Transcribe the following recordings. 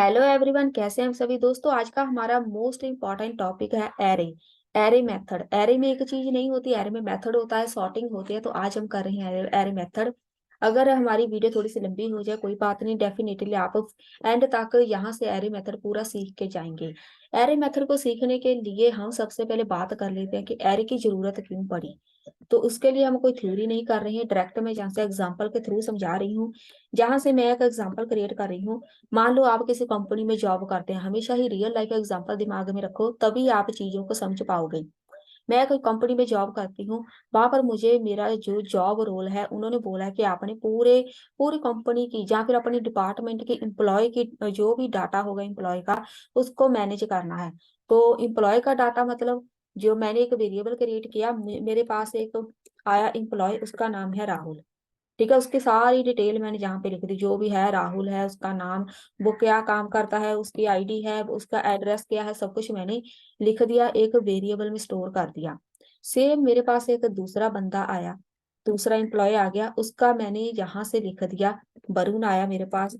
Hello everyone, कैसे हैं हम सभी दोस्तों। आज का हमारा मोस्ट इम्पॉर्टेंट टॉपिक है एरे। Array method. एरे में एक चीज नहीं होती, एरे में मेथड होता है, सॉर्टिंग होती है। तो आज हम कर रहे हैं एरे मेथड। अगर हमारी वीडियो थोड़ी सी लंबी हो जाए कोई बात नहीं, डेफिनेटली आप एंड तक यहाँ से एरे मेथड पूरा सीख के जाएंगे। एरे मेथड को सीखने के लिए हम सबसे पहले बात कर लेते हैं कि एरे की जरूरत क्यों पड़ी। तो उसके लिए हम कोई थ्योरी नहीं कर रहे हैं, डायरेक्ट मैं जहाँ से एग्जांपल के थ्रू समझा रही हूँ। जहां से मैं एक एग्जांपल क्रिएट कर रही हूँ। मान लो आप किसी कंपनी में जॉब करते हैं, हमेशा ही रियल लाइफ एग्जांपल दिमाग में रखो, तभी आप चीजों को समझ पाओगे। मैं कोई कंपनी में जॉब करती हूँ। वहां पर मुझे मेरा जो जॉब रोल है, उन्होंने बोला है कि आपने पूरे पूरी कंपनी की या फिर अपने डिपार्टमेंट के एम्प्लॉय की जो भी डाटा होगा एम्प्लॉय का, उसको मैनेज करना है। तो एम्प्लॉय का डाटा मतलब जो मैंने एक वेरिएबल क्रिएट किया, मेरे पास एक आया एम्प्लॉय, उसका नाम है राहुल। ठीक है, उसकी सारी डिटेल मैंने जहाँ पे लिख दी, जो भी है राहुल है, उसका नाम, वो क्या काम करता है, उसकी आईडी है, उसका एड्रेस क्या है, सब कुछ मैंने लिख दिया, एक वेरिएबल में स्टोर कर दिया। सेम मेरे पास एक दूसरा बंदा आया, दूसरा एम्प्लॉय आ गया, उसका मैंने यहाँ से लिख दिया। वरुण आया मेरे पास,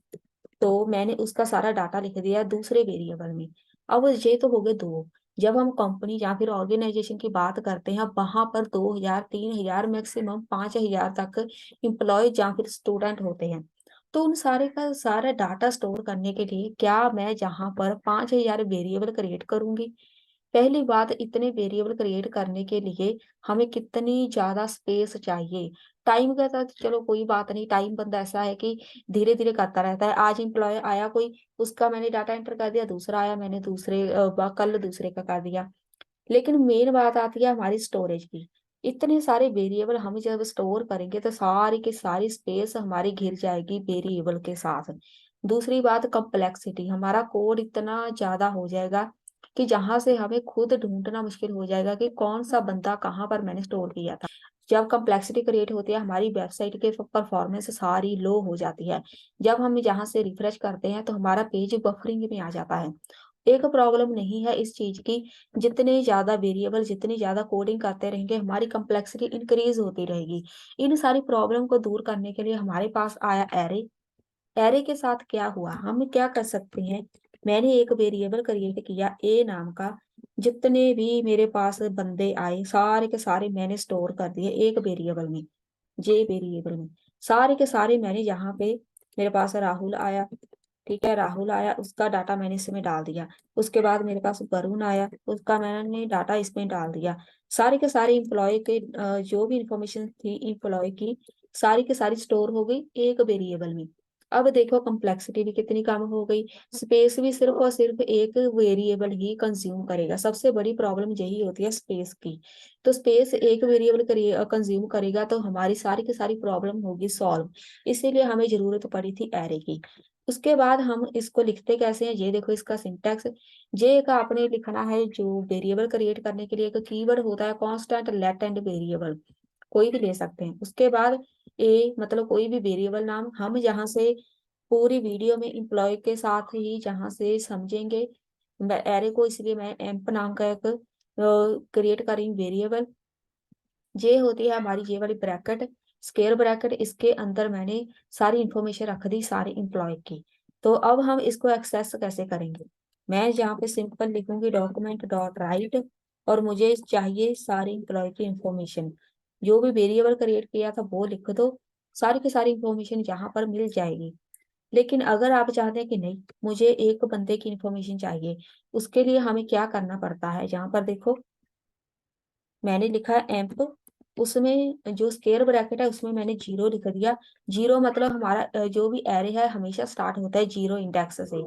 तो मैंने उसका सारा डाटा लिख दिया दूसरे वेरिएबल में। अब ये तो हो गए दो। जब हम कंपनी या फिर ऑर्गेनाइजेशन की बात करते हैं, वहां पर 2,000 3,000 मैक्सिमम 5,000 तक इम्प्लॉय या फिर स्टूडेंट होते हैं। तो उन सारे का सारा डाटा स्टोर करने के लिए क्या मैं जहां पर 5,000 वेरिएबल क्रिएट करूंगी। पहली बात, इतने वेरिएबल क्रिएट करने के लिए हमें कितनी ज्यादा स्पेस चाहिए। टाइम का तो चलो कोई बात नहीं, टाइम बंदा ऐसा है कि धीरे धीरे करता रहता है। आज एम्प्लॉय आया कोई, उसका मैंने डाटा एंटर कर दिया, दूसरा आया मैंने कल दूसरे का कर दिया। लेकिन मेन बात आती है हमारी स्टोरेज की। इतने सारे वेरिएबल हम जब स्टोर करेंगे तो सारी की सारी स्पेस हमारी घिर जाएगी वेरिएबल के साथ। दूसरी बात, कम्प्लेक्सिटी, हमारा कोड इतना ज्यादा हो जाएगा कि जहां से हमें खुद ढूंढना मुश्किल हो जाएगा कि कौन सा बंदा कहाँ पर मैंने स्टोर किया था। जब कम्प्लेक्सिटी क्रिएट होती है, हमारी वेबसाइट के परफॉर्मेंस सारी लो हो जाती है। जब हम जहाँ से रिफ्रेश करते हैं तो हमारा पेज बफरिंग में आ जाता है। एक प्रॉब्लम नहीं है इस चीज की, जितने ज्यादा वेरिएबल जितनी ज्यादा कोडिंग करते रहेंगे हमारी कम्प्लेक्सिटी इंक्रीज होती रहेगी। इन सारी प्रॉब्लम को दूर करने के लिए हमारे पास आया एरे। एरे के साथ क्या हुआ, हम क्या कर सकते हैं। मैंने एक वेरिएबल क्रिएट किया ए नाम का। जितने भी मेरे पास बंदे आए सारे के सारे मैंने स्टोर कर दिए एक वेरिएबल में, जे वेरिएबल में। सारे के सारे मैंने यहाँ पे, मेरे पास राहुल आया। ठीक है, राहुल आया, उसका डाटा मैंने इसमें डाल दिया। उसके बाद मेरे पास वरुण आया, उसका मैंने डाटा इसमें डाल दिया। सारे के सारे इम्प्लॉय के जो भी इंफॉर्मेशन थी इम्प्लॉय की, सारी की सारी स्टोर हो गई एक वेरिएबल में। अब देखो कम्प्लेक्सिटी भी कितनी कम हो गई। स्पेस भी सिर्फ और सिर्फ एक वेरिएबल ही कंज्यूम करेगा। सबसे बड़ी प्रॉब्लम यही होती है स्पेस की। तो स्पेस एक वेरिएबल कंज्यूम करेगा तो हमारी सारी की सारी प्रॉब्लम होगी सॉल्व। इसीलिए हमें जरूरत पड़ी थी एरे की। उसके बाद हम इसको लिखते कैसे हैं, ये देखो इसका सिंटैक्स। जे का आपने लिखना है, जो वेरिएबल क्रिएट करने के लिए एक कीवर्ड होता है कांस्टेंट लेट एंड वेरिएबल, कोई भी ले सकते हैं। उसके बाद ए मतलब कोई भी वेरिएबल नाम, हम जहाँ से पूरी वीडियो में एम्प्लॉय के साथ ही जहाँ से समझेंगे एरे को, इसलिए मैं एम्प नाम का एक क्रिएट कर रही हूँ वेरिएबल। ये होती है हमारी ये वाली ब्रैकेट, स्क्वायर ब्रैकेट, इसके अंदर मैंने सारी इंफॉर्मेशन रख दी सारे इंप्लॉय की। तो अब हम इसको एक्सेस कैसे करेंगे। मैं यहाँ पे सिंपल लिखूंगी डॉक्यूमेंट डॉट राइट, और मुझे चाहिए सारी इंप्लॉय की इंफॉर्मेशन। जो भी वेरिएबल क्रिएट किया था वो लिख दो, सारी की सारी इंफॉर्मेशन यहाँ पर मिल जाएगी। लेकिन अगर आप चाहते हैं कि नहीं, मुझे एक बंदे की इंफॉर्मेशन चाहिए, उसके लिए हमें क्या करना पड़ता है। जहाँ पर देखो मैंने लिखा है एम्प, उसमें जो स्क्वायर ब्रैकेट है उसमें मैंने जीरो लिख दिया। जीरो मतलब हमारा जो भी एरे है हमेशा स्टार्ट होता है जीरो इंडेक्स से।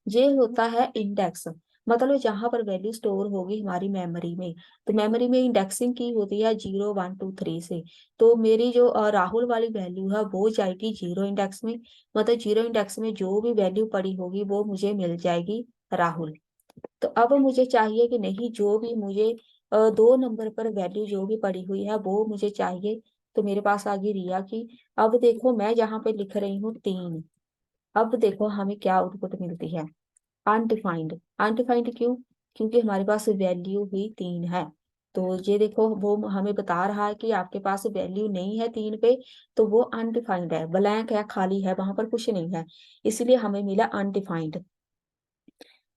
ये होता है इंडेक्स, मतलब जहां पर वैल्यू स्टोर होगी हमारी मेमोरी में। तो मेमोरी में इंडेक्सिंग की होती है 0 1 2 3 से। तो मेरी जो राहुल वाली वैल्यू है वो जाएगी जीरो इंडेक्स में। मतलब जीरो इंडेक्स में जो भी वैल्यू पड़ी होगी वो मुझे मिल जाएगी राहुल। तो अब मुझे चाहिए कि नहीं, जो भी मुझे 2 नंबर पर वैल्यू जो भी पड़ी हुई है वो मुझे चाहिए। तो मेरे पास आ गई रिया की। अब देखो मैं यहाँ पे लिख रही हूँ 3। अब देखो हमें क्या आउटपुट मिलती है, अनडिफाइंड। अनडिफाइंड क्यों, क्योंकि हमारे पास वैल्यू ही 3 है। तो ये देखो वो हमें बता रहा है कि आपके पास वैल्यू नहीं है 3 पे, तो वो अनडिफाइंड है, ब्लैंक है, खाली है, वहां पर कुछ नहीं है, इसलिए हमें मिला अनडिफाइंड।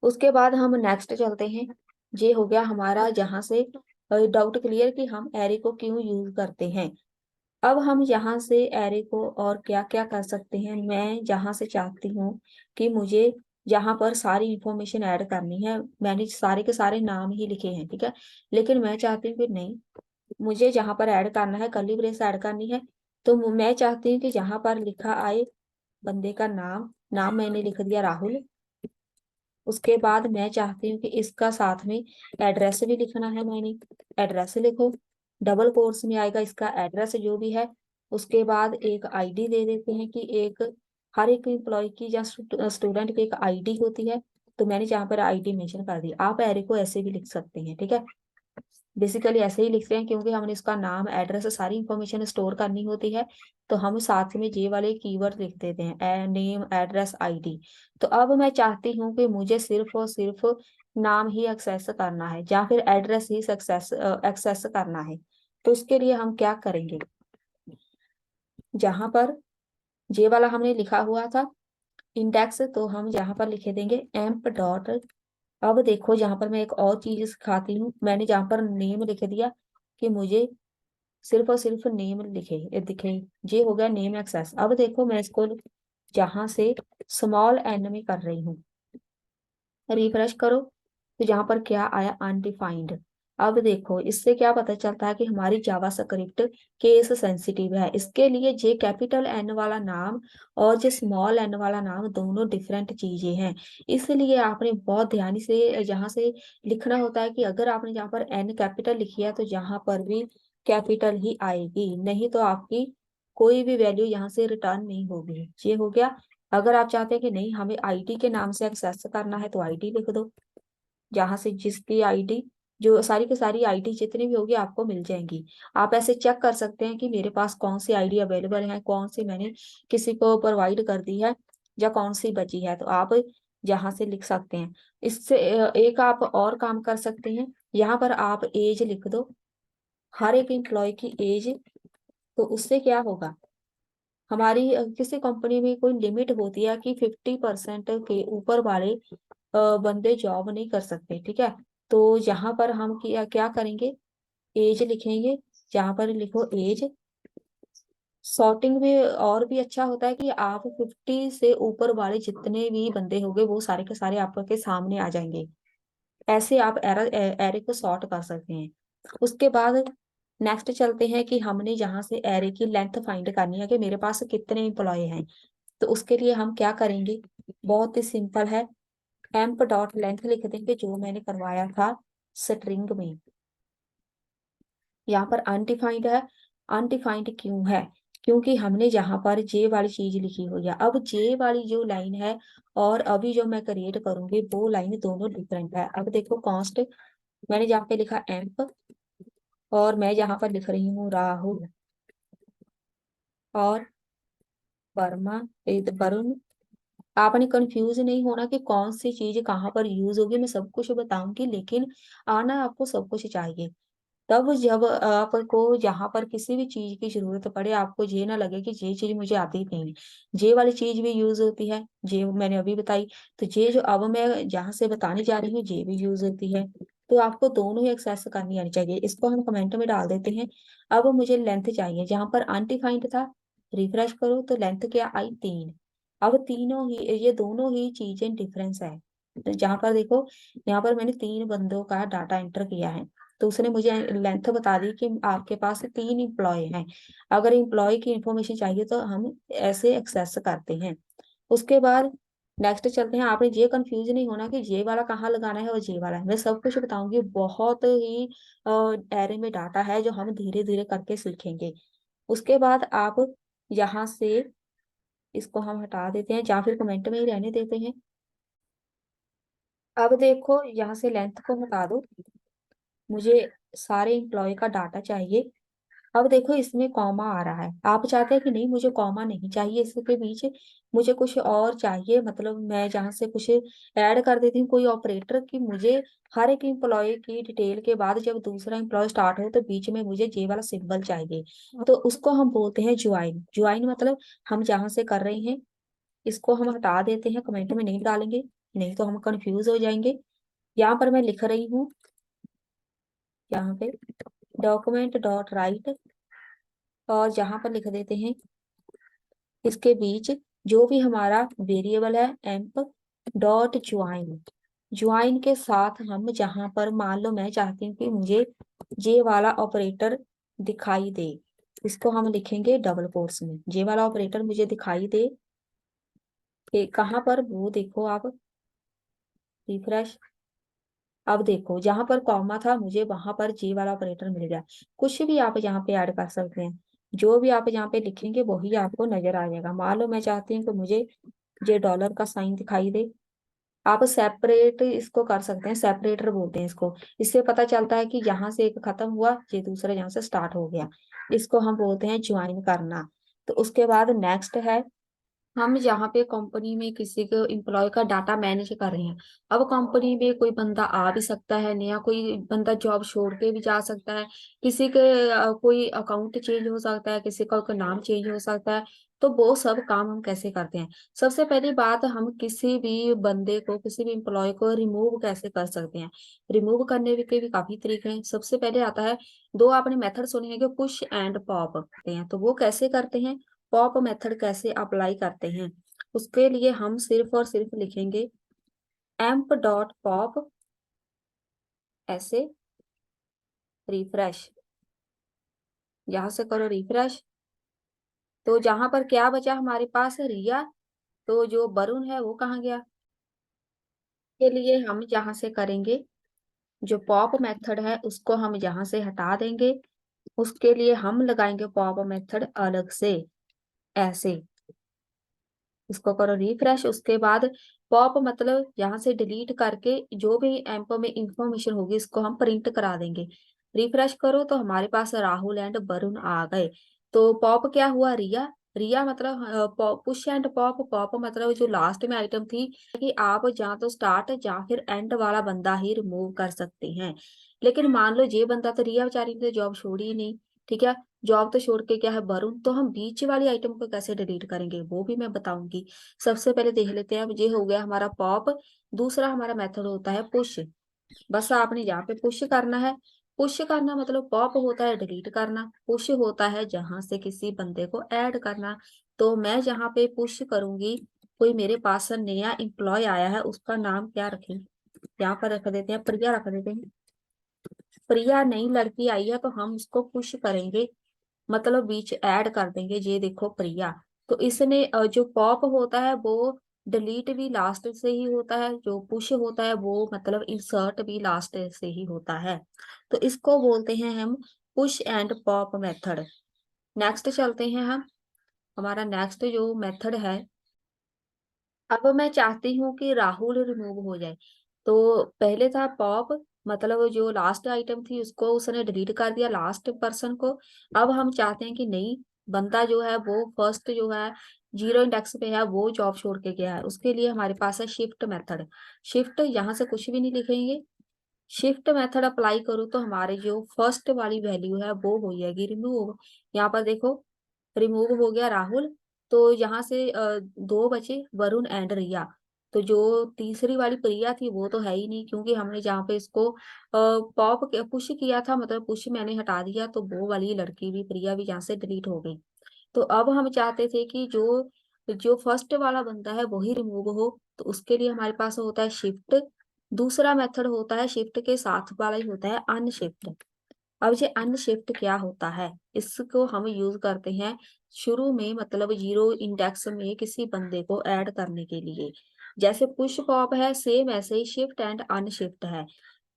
उसके बाद हम नेक्स्ट चलते हैं। ये हो गया हमारा जहां से डाउट क्लियर कि हम एरे को क्यों यूज करते हैं। अब हम यहाँ से एरे को और क्या क्या कर सकते हैं। मैं जहाँ से चाहती हूँ कि मुझे यहाँ पर सारी इंफॉर्मेशन ऐड करनी है, मैंने सारे के सारे नाम ही लिखे हैं, ठीक है। लेकिन मैं चाहती हूँ कि नहीं, मुझे जहाँ पर ऐड करना है कर्ली ब्रेस ऐड करनी है। तो मैं चाहती हूँ कि जहाँ पर लिखा आए बंदे का नाम, नाम मैंने लिख दिया राहुल। उसके बाद मैं चाहती हूँ कि इसका साथ में एड्रेस भी लिखना है, मैंने एड्रेस लिखो, डबल कोर्स में आएगा इसका एड्रेस जो भी है। उसके बाद एक आईडी दे देते हैं कि एक हर एक एम्प्लॉय की या स्टूडेंट की एक आईडी होती है। तो मैंने जहाँ पर आईडी मेंशन कर दी, आप एरे को ऐसे भी लिख सकते हैं, ठीक है। बेसिकली ऐसे ही लिखते हैं क्योंकि हमने इसका नाम एड्रेस सारी इंफॉर्मेशन स्टोर करनी होती है। तो हम साथ में ये वाले कीवर्ड लिख देते हैं, नेम एड्रेस आईडी। तो अब मैं चाहती हूँ कि मुझे सिर्फ और सिर्फ नाम ही एक्सेस करना है या फिर एड्रेस ही सक्सेस एक्सेस करना है। तो इसके लिए हम क्या करेंगे, जहां पर जे वाला हमने लिखा हुआ था इंडेक्स, तो हम यहाँ पर लिखे देंगे एम्प डॉट। अब देखो जहां पर मैं एक और चीज सिखाती हूँ, मैंने जहां पर नेम लिख दिया कि मुझे सिर्फ और सिर्फ नेम लिखे दिखे, ये हो गया नेम एक्सेस। अब देखो मैं इसको जहां से स्मॉल एन में कर रही हूँ, रिफ्रेश करो, तो जहां पर क्या आया अनडिफाइंड। अब देखो इससे क्या पता चलता है कि हमारी जावा स्क्रिप्ट केस सेंसिटिव है। इसके लिए जे कैपिटल एन वाला नाम और जे स्मॉल एन वाला नाम दोनों डिफरेंट चीजें हैं। इसलिए आपने बहुत ध्यान से यहाँ से लिखना होता है कि अगर आपने जहाँ पर एन कैपिटल लिखी है तो यहाँ पर भी कैपिटल ही आएगी, नहीं तो आपकी कोई भी वैल्यू यहाँ से रिटर्न नहीं होगी। ये हो गया। अगर आप चाहते हैं कि नहीं हमें आईडी के नाम से एक्सेस करना है तो आईडी लिख दो, जहां से जिसकी आईडी, जो सारी की सारी आईडी जितनी भी होगी आपको मिल जाएंगी। आप ऐसे चेक कर सकते हैं कि मेरे पास कौन सी आईडी अवेलेबल है, कौन सी मैंने किसी को प्रोवाइड कर दी है या कौन सी बची है। तो आप यहाँ से लिख सकते हैं। इससे एक आप और काम कर सकते हैं, यहाँ पर आप एज लिख दो, हर एक एम्प्लॉय की एज। तो उससे क्या होगा, हमारी किसी कंपनी में कोई लिमिट होती है कि 50% के ऊपर वाले बंदे जॉब नहीं कर सकते, ठीक है। तो यहाँ पर हम क्या क्या करेंगे, एज लिखेंगे, जहाँ पर लिखो एज। सॉर्टिंग में और भी अच्छा होता है कि आप 50 से ऊपर वाले जितने भी बंदे होंगे वो सारे के सारे आपके सामने आ जाएंगे। ऐसे आप एरे को सॉर्ट कर सकते हैं। उसके बाद नेक्स्ट चलते हैं कि हमने जहाँ से एरे की लेंथ फाइंड करनी है कि मेरे पास कितने एम्प्लॉय हैं। तो उसके लिए हम क्या करेंगे, बहुत ही सिंपल है, एम्प डॉट लेंथ लिख देंगे जो मैंने करवाया था स्ट्रिंग में। यहाँ पर अनडिफाइंड है, अनडिफाइंड क्यों है, क्योंकि हमने यहाँ पर जे वाली चीज लिखी हुई है। अब जे वाली जो लाइन है और अभी जो मैं क्रिएट करूंगी वो लाइन दोनों डिफरेंट है। अब देखो कॉन्स्ट, मैंने जहाँ पे लिखा एम्प और मैं यहाँ पर लिख रही हूँ राहुल और वर्मा, वरुण। आपने कंफ्यूज नहीं होना कि कौन सी चीज कहाँ पर यूज होगी, मैं सब कुछ बताऊंगी, लेकिन आना आपको सब कुछ चाहिए। तब जब आपको यहाँ पर किसी भी चीज की जरूरत पड़े आपको ये ना लगे कि ये चीज मुझे आती नहीं। ये वाली चीज भी यूज होती है, ये मैंने अभी बताई। तो ये जो अब मैं जहाँ से बताने जा रही हूँ ये भी यूज होती है। तो आपको दोनों ही एक्सेस करनी आनी चाहिए। इसको हम कमेंट में डाल देते हैं। अब मुझे लेंथ चाहिए, जहां पर अनडिफाइंड था, रिफ्रेश करो तो लेंथ क्या आई 3। अब तीनों ही ये दोनों ही चीजें डिफरेंस है। तो जहां पर देखो, यहाँ पर मैंने 3 बंदों का डाटा एंटर किया है, तो उसने मुझे लेंथ बता दी कि आपके पास 3 एम्प्लॉय हैं। अगर एम्प्लॉय की इंफॉर्मेशन चाहिए तो हम ऐसे एक्सेस करते हैं। उसके बाद नेक्स्ट चलते हैं। आपने ये कंफ्यूज नहीं होना कि ये वाला कहाँ लगाना है और ये वाला है, मैं सब कुछ बताऊंगी। बहुत ही एरे में डाटा है जो हम धीरे धीरे करके सीखेंगे। उसके बाद आप यहाँ से इसको हम हटा देते हैं या फिर कमेंट में ही रहने देते हैं। अब देखो यहाँ से लेंथ को हटा दो, मुझे सारे एम्प्लॉय का डाटा चाहिए। अब देखो इसमें कॉमा आ रहा है, आप चाहते हैं कि नहीं मुझे कॉमा नहीं चाहिए इसके बीच, मुझे कुछ और चाहिए। मतलब मैं जहाँ से कुछ ऐड कर देती हूँ कोई ऑपरेटर कि मुझे हर एक एम्प्लॉय की डिटेल के बाद जब दूसरा एम्प्लॉय स्टार्ट हो तो बीच में मुझे जे वाला सिंबल चाहिए। तो उसको हम बोलते हैं ज्वाइन। ज्वाइन मतलब हम जहाँ से कर रहे हैं इसको हम हटा देते हैं, कमेंट में नहीं डालेंगे। नहीं तो हम कंफ्यूज हो जाएंगे। यहाँ पर मैं लिख रही हूँ, यहाँ पे डॉक्यूमेंट डॉट राइट, और जहाँ पर लिख देते हैं इसके बीच जो भी हमारा वेरिएबल है एम्प डॉट ज्वाइन। ज्वाइन के साथ हम जहां पर, मान लो मैं चाहती हूँ कि मुझे जे वाला ऑपरेटर दिखाई दे, इसको हम लिखेंगे डबल कोट्स में, जे वाला ऑपरेटर मुझे दिखाई दे कि कहाँ पर, वो देखो आप, रिफ्रेश। अब देखो जहां पर कॉमा था मुझे वहां पर जे वाला ऑपरेटर मिल गया। कुछ भी आप यहाँ पे ऐड कर सकते हैं, जो भी आप यहाँ पे लिखेंगे वही आपको नजर आ जाएगा। मान लो मैं चाहती हूँ कि मुझे ये डॉलर का साइन दिखाई दे, आप सेपरेट इसको कर सकते हैं, सेपरेटर बोलते हैं इसको। इससे पता चलता है कि यहाँ से एक खत्म हुआ, ये दूसरा यहाँ से स्टार्ट हो गया। इसको हम बोलते हैं ज्वाइन करना। तो उसके बाद नेक्स्ट है, हम यहाँ पे कंपनी में किसी को एम्प्लॉय का डाटा मैनेज कर रहे हैं। अब कंपनी में कोई बंदा आ भी सकता है नया, कोई बंदा जॉब छोड़ के भी जा सकता है, किसी के कोई अकाउंट चेंज हो सकता है, किसी का कोई नाम चेंज हो सकता है। तो वो सब काम हम कैसे करते हैं? सबसे पहली बात, हम किसी भी बंदे को, किसी भी एम्प्लॉय को रिमूव कैसे कर सकते हैं? रिमूव करने के भी काफी तरीके हैं। सबसे पहले आता है, दो आपने मेथड सुने हैं कि पुश एंड पॉप करते हैं, तो वो कैसे करते हैं, पॉप मेथड कैसे अप्लाई करते हैं? उसके लिए हम सिर्फ और सिर्फ लिखेंगे एम्प डॉट पॉप, ऐसे रिफ्रेश, यहां से करो रिफ्रेश। तो जहां पर क्या बचा हमारे पास, रिया, तो जो वरुण है वो कहाँ गया? के लिए हम यहाँ से करेंगे, जो पॉप मेथड है उसको हम यहाँ से हटा देंगे। उसके लिए हम लगाएंगे पॉप मेथड अलग से, ऐसे। इसको करो रिफ्रेश। उसके बाद पॉप मतलब यहाँ से डिलीट करके जो भी एम्प में इंफॉर्मेशन होगी इसको हम प्रिंट करा देंगे। रिफ्रेश करो तो हमारे पास राहुल एंड वरुण आ गए। तो पॉप क्या हुआ, रिया। रिया मतलब पुश एंड पॉप, पॉप मतलब जो लास्ट में आइटम थी, कि आप या तो स्टार्ट या फिर एंड वाला बंदा ही रिमूव कर सकते हैं। लेकिन मान लो ये बंदा, तो रिया बेचारी ने जॉब छोड़ी ही नहीं, ठीक है, जॉब तो छोड़ के क्या है वरुण, तो हम बीच वाली आइटम को कैसे डिलीट करेंगे वो भी मैं बताऊंगी। सबसे पहले देख लेते हैं, अब ये हो गया हमारा पॉप। दूसरा हमारा मेथड होता है पुश। बस आपने यहाँ पे पुश करना है। पुश करना मतलब, पॉप होता है डिलीट करना, पुश होता है जहां से किसी बंदे को ऐड करना। तो मैं जहाँ पे पुश करूंगी, कोई मेरे पास नया एम्प्लॉय आया है, उसका नाम क्या रखें, यहाँ पर रख देते हैं प्रिया, रख देते हैं प्रिया। नई लड़की आई है तो हम उसको पुश करेंगे, मतलब बीच ऐड कर देंगे, ये देखो प्रिया। तो इसने जो पॉप होता है वो डिलीट भी लास्ट से ही होता है, जो पुश होता है वो मतलब इंसर्ट भी लास्ट से ही होता है। तो इसको बोलते हैं हम push and pop method. Next चलते हैं हम, हमारा नेक्स्ट जो मेथड है, अब मैं चाहती हूँ कि राहुल रिमूव हो जाए। तो पहले था पॉप, मतलब जो लास्ट आइटम थी उसको उसने डिलीट कर दिया, लास्ट पर्सन को। अब हम चाहते हैं कि नहीं, बंदा जो है वो फर्स्ट जो है, जीरो इंडेक्स पे है, वो जॉब छोड़ के गया है। उसके लिए हमारे पास है शिफ्ट मेथड। शिफ्ट, यहाँ से कुछ भी नहीं लिखेंगे, शिफ्ट मेथड अप्लाई करो तो हमारे जो फर्स्ट वाली वैल्यू है वो हो जाएगी रिमूव। यहाँ पर देखो रिमूव हो गया राहुल। तो यहाँ से दो बचे, वरुण एंड रिया। तो जो तीसरी वाली प्रिया थी वो तो है ही नहीं, क्योंकि हमने जहाँ पे इसको पॉप पुश किया था, मतलब पुश मैंने हटा दिया, तो वो वाली लड़की भी, प्रिया भी यहाँ से डिलीट हो गई। तो अब हम चाहते थे कि जो जो फर्स्ट वाला बंदा है वही रिमूव हो, तो उसके लिए हमारे पास होता है शिफ्ट। दूसरा मेथड होता है शिफ्ट के साथ वाला ही होता है अनशिफ्ट। अब ये अनशिफ्ट क्या होता है, इसको हम यूज करते हैं शुरू में, मतलब जीरो इंडेक्स में किसी बंदे को ऐड करने के लिए। जैसे पुश पॉप है, सेम ऐसे ही शिफ्ट एंड अनशिफ्ट है।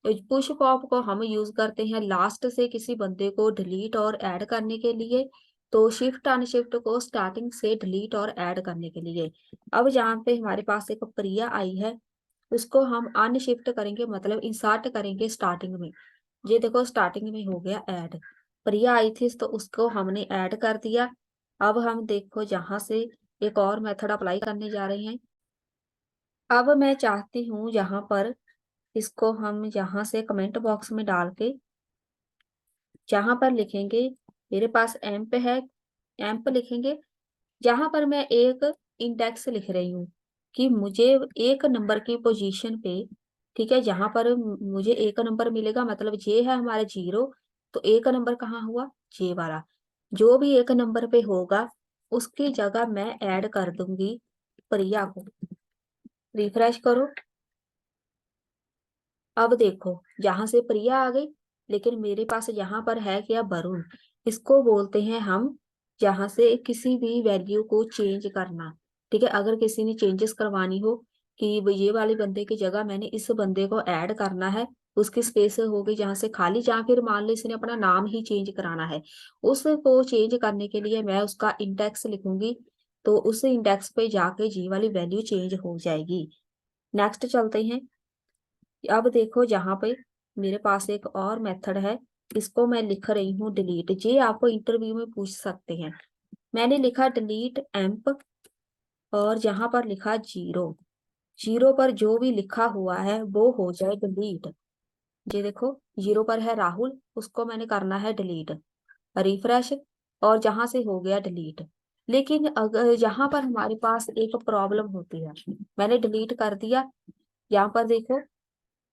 पुश पॉप को हम यूज करते हैं लास्ट से किसी बंदे को डिलीट और ऐड करने के लिए। तो शिफ्ट अनशिफ्ट को स्टार्टिंग से डिलीट और ऐड करने के लिए। अब जहाँ पे हमारे पास एक प्रिया आई है, उसको हम अनशिफ्ट करेंगे, मतलब इंसर्ट करेंगे स्टार्टिंग में। ये देखो स्टार्टिंग में हो गया ऐड, प्रिया आई थी तो उसको हमने ऐड कर दिया। अब हम देखो जहां से एक और मेथड अप्लाई करने जा रहे हैं। अब मैं चाहती हूँ यहाँ पर, इसको हम यहाँ से कमेंट बॉक्स में डाल के जहां पर लिखेंगे, मेरे पास एम्प है, एम्प लिखेंगे। जहां पर मैं एक इंडेक्स लिख रही हूँ, कि मुझे एक नंबर की पोजीशन पे, ठीक है, जहां पर मुझे एक नंबर मिलेगा, मतलब जे है हमारा 0, तो एक नंबर कहाँ हुआ, जे वाला। जो भी एक नंबर पे होगा उसकी जगह मैं ऐड कर दूंगी प्रिया को। रिफ्रेश करो। अब देखो, जहां से प्रिया आ गई, लेकिन मेरे पास यहाँ पर है क्या, वरुण। इसको बोलते हैं हम, जहां से किसी भी वैल्यू को चेंज करना। ठीक है, अगर किसी ने चेंजेस करवानी हो कि ये वाले बंदे की जगह मैंने इस बंदे को ऐड करना है, उसकी स्पेस होगी जहां से खाली, जहां फिर मान लो इसने अपना नाम ही चेंज कराना है, उसको चेंज करने के लिए मैं उसका इंडेक्स लिखूंगी। तो उस इंडेक्स पे जाके जी वाली वैल्यू चेंज हो जाएगी। नेक्स्ट चलते हैं। अब देखो, जहां पे मेरे पास एक और मेथड है, इसको मैं लिख रही हूँ डिलीट। ये आपको इंटरव्यू में पूछ सकते हैं। मैंने लिखा डिलीट एम्प, और जहां पर लिखा 0, 0 पर जो भी लिखा हुआ है वो हो जाए डिलीट। ये देखो, 0 पर है राहुल, उसको मैंने करना है डिलीट। रिफ्रेश, और जहां से हो गया डिलीट। लेकिन अगर यहाँ पर हमारे पास एक प्रॉब्लम होती है, मैंने डिलीट कर दिया, यहाँ पर देखो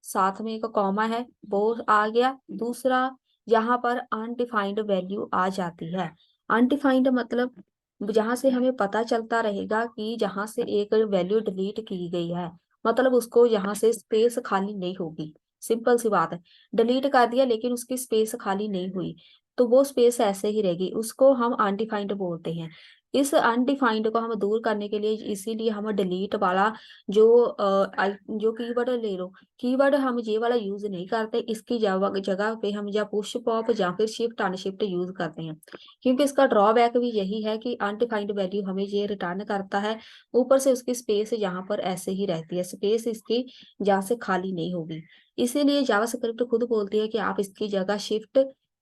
साथ में एक कॉमा है, वो आ गया। दूसरा, यहाँ पर अनडिफाइंड वैल्यू आ जाती है। अनडिफाइंड मतलब जहां से हमें पता चलता रहेगा कि जहां से एक वैल्यू डिलीट की गई है, मतलब उसको यहाँ से स्पेस खाली नहीं होगी। सिंपल सी बात है, डिलीट कर दिया लेकिन उसकी स्पेस खाली नहीं हुई, तो वो स्पेस ऐसे ही रहेगी, उसको हम अनडिफाइंड बोलते हैं। इस अनडिफाइंड को हम दूर करने के लिए इसीलिए हम डिलीट वाला जो जो कीवर्ड ले लो, कीवर्ड हम ये वाला यूज नहीं करते, इसकी जगह जगह पे हम या पुश पॉप या फिर शिफ्ट अनशिफ्ट यूज करते हैं। क्योंकि इसका ड्रॉबैक भी यही है कि अनडिफाइंड वैल्यू हमें ये रिटर्न करता है, ऊपर से उसकी स्पेस यहाँ पर ऐसे ही रहती है, स्पेस इसकी जहाँ से खाली नहीं होगी। इसीलिए जावास्क्रिप्ट खुद बोलती है कि आप इसकी जगह शिफ्ट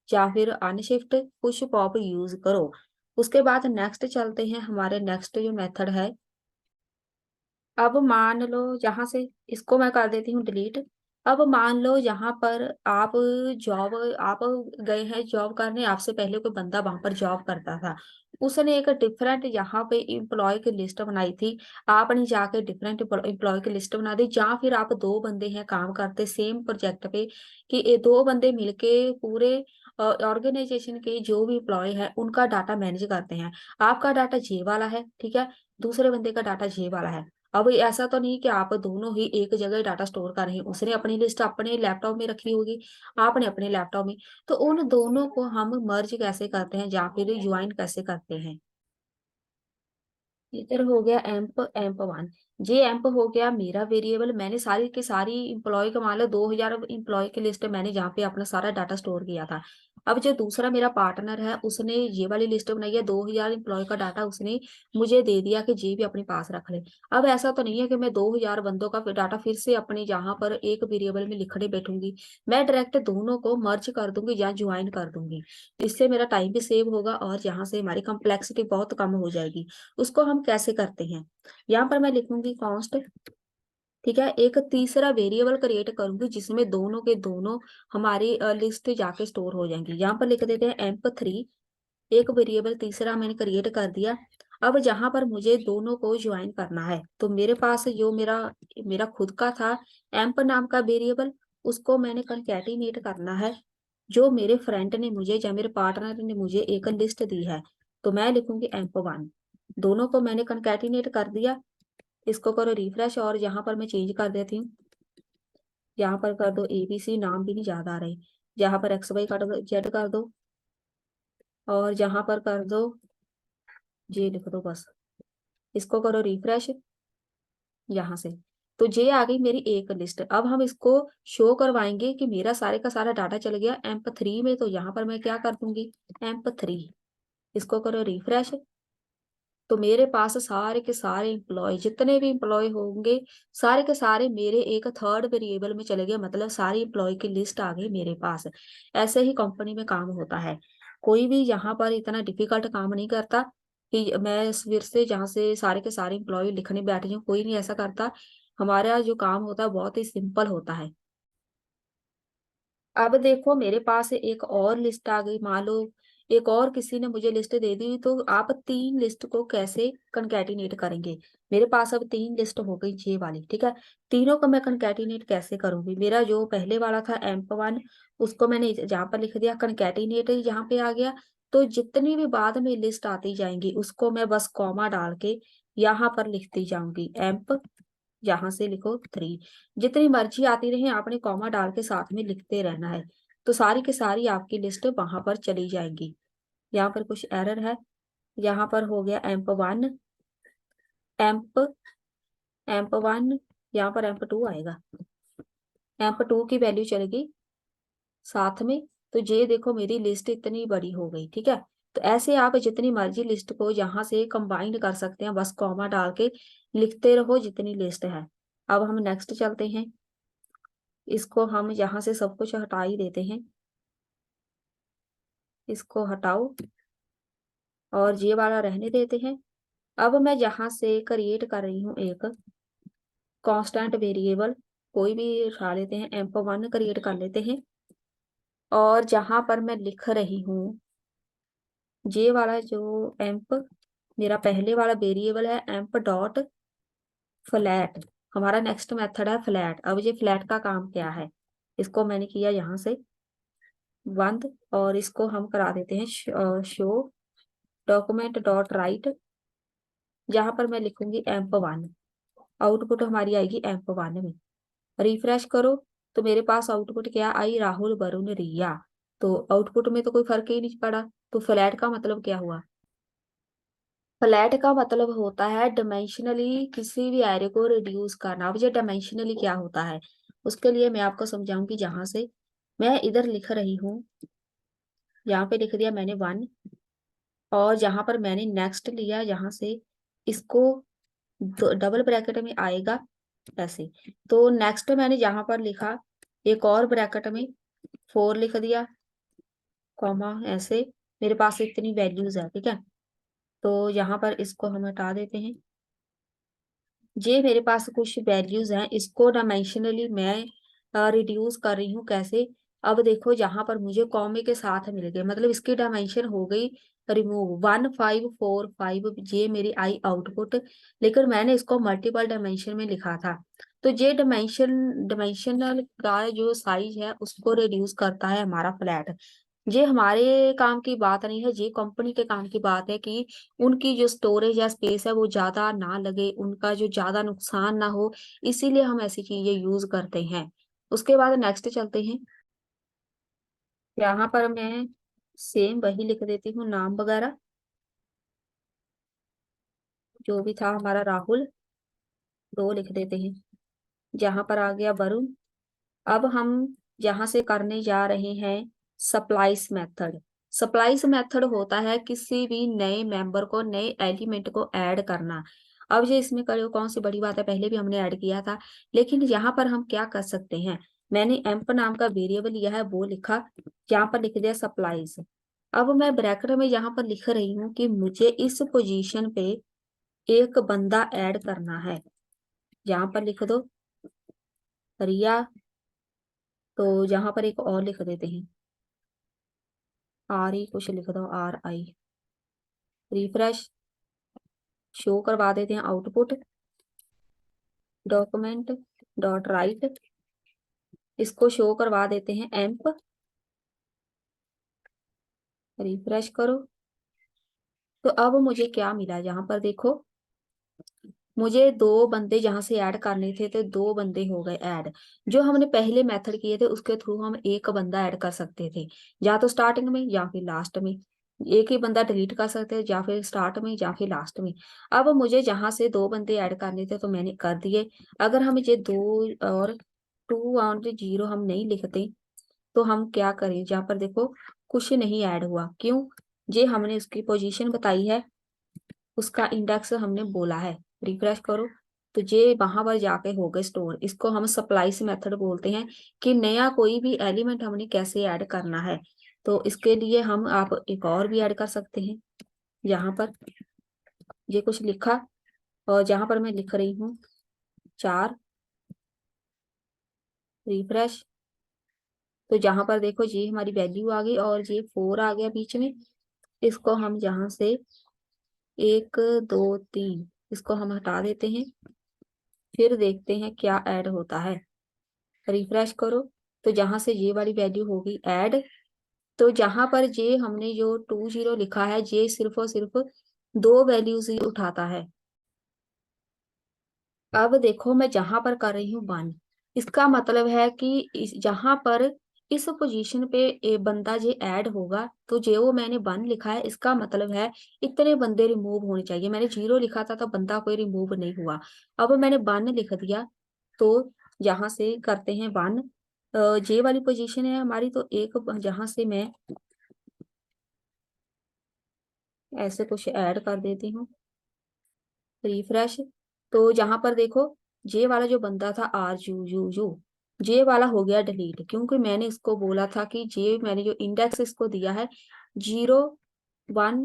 या फिर अनशिफ्ट पुश पॉप यूज करो। उसके बाद नेक्स्ट चलते हैं, हमारे नेक्स्ट जो मेथड है। अब मान लो, जहां से इसको मैं कर देती हूँ डिलीट। अब मान लो यहाँ पर आप जॉब, आप गए हैं जॉब करने, आपसे पहले कोई बंदा वहां पर जॉब करता था, उसने एक डिफरेंट यहाँ पे एम्प्लॉय की लिस्ट बनाई थी, आपने जाके डिफरेंट एम्प्लॉय की लिस्ट बना दी। जहाँ फिर आप दो बंदे हैं काम करते सेम प्रोजेक्ट पे, कि ये दो बंदे मिलके पूरे ऑर्गेनाइजेशन के जो भी एम्प्लॉय है उनका डाटा मैनेज करते हैं। आपका डाटा जे वाला है, ठीक है, दूसरे बंदे का डाटा जे वाला है। अब ऐसा तो नहीं कि आप दोनों ही एक जगह डाटा स्टोर कर रहे हैं, उसने अपनी लिस्ट अपने लैपटॉप में रखी होगी, आपने अपने लैपटॉप में। तो उन दोनों को हम मर्ज कैसे करते हैं या फिर ज्वाइन कैसे करते हैं। इधर हो गया एम्प, एम्प वन। जे एम्प हो गया मेरा वेरिएबल, मैंने सारी की सारी इंप्लॉय का, मान लो 2000 इंप्लॉय की लिस्ट मैंने जहाँ पे अपना सारा डाटा स्टोर किया था। अब जो दूसरा मेरा पार्टनर है उसने ये वाली लिस्ट बनाई है, 2000 इंप्लॉय का डाटा उसने मुझे दे दिया कि जे भी अपने पास रख ले। अब ऐसा तो नहीं है कि मैं 2000 बंदों का डाटा फिर से अपने जहाँ पर एक वेरिएबल में लिखने बैठूंगी, मैं डायरेक्ट दोनों को मर्ज कर दूंगी या ज्वाइन कर दूंगी। इससे मेरा टाइम भी सेव होगा और यहाँ से हमारी कम्प्लेक्सिटी बहुत कम हो जाएगी। उसको हम कैसे करते हैं, यहाँ पर मैं लिखूंगी कॉन्स्ट, ठीक है, एक तीसरा वेरिएबल क्रिएट करूंगी जिसमें दोनों के दोनों हमारी लिस्ट जाके स्टोर हो जाएंगी। यहाँ पर लिख देते हैं एम्प 3, एक वेरिएबल तीसरा मैंने क्रिएट कर दिया। अब जहां पर मुझे दोनों को ज्वाइन करना है, तो मेरे पास जो मेरा मेरा खुद का था एम्प नाम का वेरिएबल, उसको मैंने कंकैटिनेट करना है। जो मेरे फ्रेंड ने मुझे या मेरे पार्टनर ने मुझे एक लिस्ट दी है, तो मैं लिखूंगी एम्प 1। दोनों को मैंने कंकैटिनेट कर दिया। इसको करो रिफ्रेश, और यहाँ पर मैं चेंज कर देती हूँ, यहाँ पर कर दो ABC, नाम भी नहीं याद आ रहे, यहाँ पर XY कर दो, जेड कर दो, और यहाँ पर कर दो जे लिख दो बस। इसको करो रिफ्रेश, यहाँ से। तो जे आ गई मेरी एक लिस्ट। अब हम इसको शो करवाएंगे कि मेरा सारे का सारा डाटा चल गया एम्प 3 में, तो यहाँ पर मैं क्या कर दूंगी, एम्प 3। इसको करो रिफ्रेश, तो मेरे पास सारे के सारे इंप्लॉय, जितने भी इंप्लॉय होंगे, सारे के सारे मेरे एक थर्ड वेरिएबल में चले गए, मतलब सारी इंप्लॉय की लिस्ट आ गई मेरे पास। ऐसे ही कंपनी में काम होता है। कोई भी यहाँ पर इतना डिफिकल्ट काम नहीं करता कि मैं फिर से जहाँ से सारे के सारे इंप्लॉय लिखने बैठ जाऊँ, कोई नहीं ऐसा करता। हमारा जो काम होता है बहुत ही सिंपल होता है। अब देखो, मेरे पास एक और लिस्ट आ गई, मान लो एक और किसी ने मुझे लिस्ट दे दी, तो आप 3 लिस्ट को कैसे कंकैटिनेट करेंगे? मेरे पास अब 3 लिस्ट हो गई ये वाली, ठीक है। तीनों को मैं कंकैटिनेट कैसे करूंगी? मेरा जो पहले वाला था एम्प 1, उसको मैंने जहाँ पर लिख दिया कंकैटिनेट, यहाँ पे आ गया। तो जितनी भी बाद में लिस्ट आती जाएंगी उसको मैं बस कॉमा डाल के यहाँ पर लिखती जाऊंगी। एम्प, यहाँ से लिखो 3। जितनी मर्जी आती रहे आपने कॉमा डाल के साथ में लिखते रहना है। तो सारी की सारी आपकी लिस्ट वहां पर चली जाएंगी। यहाँ पर कुछ एरर है। यहाँ पर हो गया एम्प 1, एम्प एम्प 1, यहाँ पर एम्प 2 आएगा। एम्प 2 की वैल्यू चलेगी साथ में। तो ये देखो मेरी लिस्ट इतनी बड़ी हो गई, ठीक है। तो ऐसे आप जितनी मर्जी लिस्ट को यहाँ से कंबाइन कर सकते हैं, बस कॉमा डाल के लिखते रहो जितनी लिस्ट है। अब हम नेक्स्ट चलते हैं। इसको हम यहाँ से सब कुछ हटा ही देते हैं। इसको हटाओ और ये वाला रहने देते हैं। अब मैं यहाँ से क्रिएट कर रही हूँ एक कांस्टेंट वेरिएबल, कोई भी उठा लेते हैं, एम्प 1 क्रिएट कर लेते हैं। और जहां पर मैं लिख रही हूँ ये वाला जो एम्प, मेरा पहले वाला वेरिएबल है एम्प डॉट फ्लैट। हमारा नेक्स्ट मेथड है फ्लैट। अब ये फ्लैट का काम क्या है? इसको मैंने किया यहाँ से बंद, और इसको हम करा देते हैं शो डॉक्यूमेंट डॉट राइट। जहां पर मैं लिखूंगी एम्प 1, आउटपुट हमारी आएगी एम्प 1 में। रिफ्रेश करो तो मेरे पास आउटपुट क्या आई? राहुल, वरुण, रिया। तो आउटपुट में तो कोई फर्क ही नहीं पड़ा। तो फ्लैट का मतलब क्या हुआ? फ्लैट का मतलब होता है डायमेंशनली किसी भी एरे को रिड्यूस करना। अब ये डायमेंशनली क्या होता है उसके लिए मैं आपको समझाऊंगी। जहां से मैं इधर लिख रही हूँ, यहाँ पे लिख दिया मैंने 1, और जहां पर मैंने नेक्स्ट लिया यहाँ से, इसको डबल ब्रैकेट में आएगा ऐसे। तो नेक्स्ट मैंने जहां पर लिखा एक और ब्रैकेट में 4 लिख दिया, कॉमा ऐसे। मेरे पास इतनी वैल्यूज है, ठीक है। तो यहाँ पर इसको हम हटा देते हैं। ये मेरे पास कुछ वैल्यूज हैं, इसको डायमेंशनली मैं रिड्यूस कर रही हूँ। कैसे? अब देखो जहां पर मुझे कॉमे के साथ मिल गए, मतलब इसकी डायमेंशन हो गई रिमूव। 1545 ये मेरी आई आउटपुट। लेकिन मैंने इसको मल्टीपल डायमेंशन में लिखा था। तो ये डायमेंशनल का जो साइज है उसको रिड्यूस करता है हमारा फ्लैट। ये हमारे काम की बात नहीं है, ये कंपनी के काम की बात है कि उनकी जो स्टोरेज या स्पेस है वो ज्यादा ना लगे, उनका जो ज्यादा नुकसान ना हो। इसीलिए हम ऐसी चीजें यूज करते हैं। उसके बाद नेक्स्ट चलते हैं। यहाँ पर मैं सेम वही लिख देती हूँ, नाम वगैरह जो भी था हमारा राहुल 2 लिख देते हैं। जहां पर आ गया वरुण। अब हम यहाँ से करने जा रहे हैं सप्लाइस मेथड। सप्लाइस मेथड होता है किसी भी नए मेंबर को, नए एलिमेंट को ऐड करना। अब ये इसमें करो कौन सी बड़ी बात है, पहले भी हमने ऐड किया था। लेकिन यहाँ पर हम क्या कर सकते हैं? मैंने एम्प नाम का वेरिएबल लिया है, वो लिखा, यहाँ पर लिख दिया सप्लाइज। अब मैं ब्रैकेट में यहाँ पर लिख रही हूँ कि मुझे इस पोजीशन पे एक बंदा ऐड करना है। यहाँ पर लिख दो रिया। तो यहाँ पर एक और लिख देते हैं, RE कुछ लिख दो, RI। रिफ्रेश, शो करवा देते हैं आउटपुट डॉक्यूमेंट डॉट राइट। इसको शो करवा देते हैं एम्प। रिफ्रेश करो तो अब मुझे क्या मिला? यहाँ पर देखो मुझे 2 बंदे जहां से ऐड करने थे तो 2 बंदे हो गए ऐड। जो हमने पहले मेथड किए थे उसके थ्रू हम एक बंदा ऐड कर सकते थे, या तो स्टार्टिंग में या फिर लास्ट में। एक ही बंदा डिलीट कर सकते हैं, या फिर स्टार्ट में या फिर लास्ट में। अब मुझे जहां से 2 बंदे ऐड करने थे तो मैंने कर दिए। अगर हम ये 2 और 2 और 0 हम नहीं लिखते तो हम क्या करें? जहाँ पर देखो कुछ नहीं ऐड हुआ, क्यों? ये हमने उसकी पोजीशन बताई है, उसका इंडेक्स हमने बोला है। रिफ्रेश करो तो ये वहां पर जाके हो गए स्टोर। इसको हम सप्लाइस मेथड बोलते हैं कि नया कोई भी एलिमेंट हमने कैसे ऐड करना है। तो इसके लिए हम आप एक और भी ऐड कर सकते हैं। यहाँ पर ये कुछ लिखा, और जहां पर मैं लिख रही हूँ 4। रिफ्रेश तो जहां पर देखो ये हमारी वैल्यू आ गई और ये 4 आ गया बीच में। इसको हम यहाँ से 1 2 3 इसको हम हटा देते हैं। फिर देखते हैं क्या ऐड होता है। रिफ्रेश करो तो जहां से ये वाली वैल्यू होगी ऐड, तो जहां पर जे हमने जो 20 लिखा है, जे सिर्फ और सिर्फ 2 वैल्यूज ही उठाता है। अब देखो मैं जहां पर कर रही हूँ 1, इसका मतलब है कि जहां पर इस पोजीशन पे बंदा जे ऐड होगा, तो जे वो मैंने 1 लिखा है, इसका मतलब है इतने बंदे रिमूव होने चाहिए। मैंने 0 लिखा था तो बंदा कोई रिमूव नहीं हुआ। अब मैंने 1 लिख दिया, तो यहाँ से करते हैं 1, जे वाली पोजीशन है हमारी, तो एक जहां से मैं ऐसे कुछ ऐड कर देती हूँ। रिफ्रेश, तो जहां पर देखो जे वाला जो बंदा था RUU, जे वाला हो गया डिलीट, क्योंकि मैंने इसको बोला था कि जे मैंने जो इंडेक्स इसको दिया है 0 1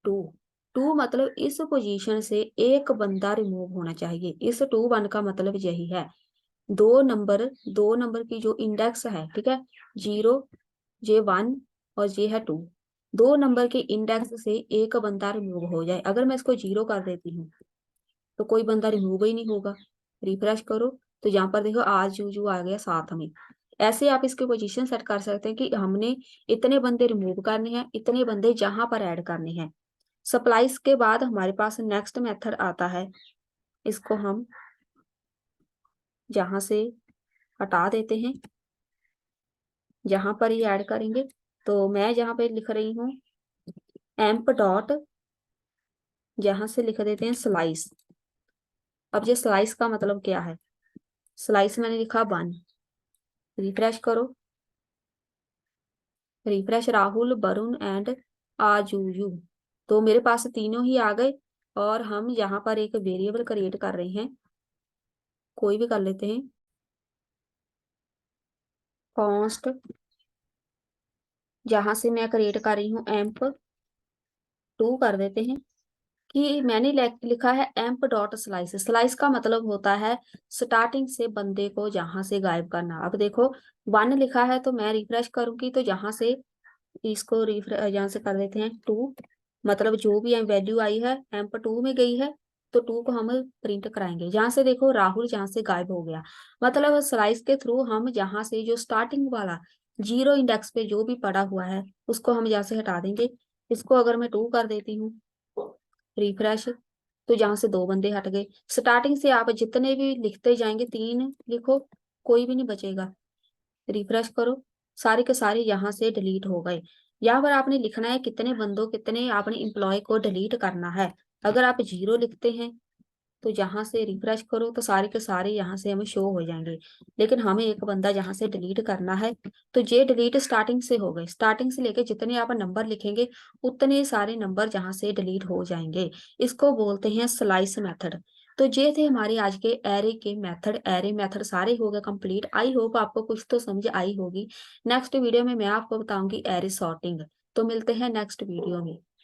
2 मतलब इस पोजीशन से एक बंदा रिमूव होना चाहिए। इस 2 1 का मतलब यही है। 2 नंबर की जो इंडेक्स है, ठीक है, 0 जे 1 और ये है 2, 2 नंबर के इंडेक्स से एक बंदा रिमूव हो जाए। अगर मैं इसको 0 कर देती हूँ तो कोई बंदा रिमूव ही नहीं होगा। रिफ्रेश करो तो यहाँ पर देखो आज जू आ गया साथ में। ऐसे आप इसकी पोजीशन सेट कर सकते हैं कि हमने इतने बंदे रिमूव करने हैं, इतने बंदे जहां पर ऐड करने हैं। सप्लाइज के बाद हमारे पास नेक्स्ट मेथड आता है, इसको हम जहां से हटा देते हैं, जहां पर ये ऐड करेंगे। तो मैं जहां पे लिख रही हूँ एम्प डॉट, जहां से लिख देते हैं स्लाइस। अब ये स्लाइस का मतलब क्या है, स्लाइस मैंने लिखा 1। रिफ्रेश करो, रिफ्रेश राहुल, वरुण एंड आजूयू, तो मेरे पास तीनों ही आ गए। और हम यहाँ पर एक वेरिएबल क्रिएट कर रहे हैं, कोई भी कर लेते हैं, कॉन्स्ट, जहां से मैं क्रिएट कर रही हूँ एम्प 2 कर देते हैं। कि मैंने लिखा है एम्प डॉट स्लाइस, स्लाइस का मतलब होता है स्टार्टिंग से बंदे को जहां से गायब करना। अब देखो 1 लिखा है, तो मैं रिफ्रेश करूंगी तो जहां से इसको रिफ्रेश यहाँ से कर देते हैं 2, मतलब जो भी वैल्यू आई है एम्प 2 में गई है, तो 2 को हम प्रिंट कराएंगे। जहां से देखो राहुल जहां से गायब हो गया, मतलब स्लाइस के थ्रू हम जहां से जो स्टार्टिंग वाला 0 इंडेक्स पे जो भी पड़ा हुआ है उसको हम यहाँ से हटा देंगे। इसको अगर मैं 2 कर देती हूँ रिफ्रेश, तो जहां से 2 बंदे हट गए। स्टार्टिंग से आप जितने भी लिखते जाएंगे 3 लिखो, कोई भी नहीं बचेगा। रिफ्रेश करो, सारे के सारे यहाँ से डिलीट हो गए। यहाँ पर आपने लिखना है कितने बंदों, कितने आपने एम्प्लॉय को डिलीट करना है। अगर आप 0 लिखते हैं तो जहां से रिफ्रेश करो तो सारे के सारे यहाँ से हमें शो हो जाएंगे। लेकिन हमें एक बंदा जहां से डिलीट करना है, तो ये डिलीट स्टार्टिंग से हो गए। स्टार्टिंग से लेके जितने आप नंबर लिखेंगे उतने सारे नंबर जहां से डिलीट हो जाएंगे। इसको बोलते हैं स्लाइस मेथड। तो ये थे हमारे आज के एरे के मेथड। एरे मेथड सारे हो गए कंप्लीट। आई होप आपको कुछ तो समझ आई होगी। नेक्स्ट वीडियो में मैं आपको बताऊंगी एरे सॉर्टिंग। तो मिलते हैं नेक्स्ट वीडियो में।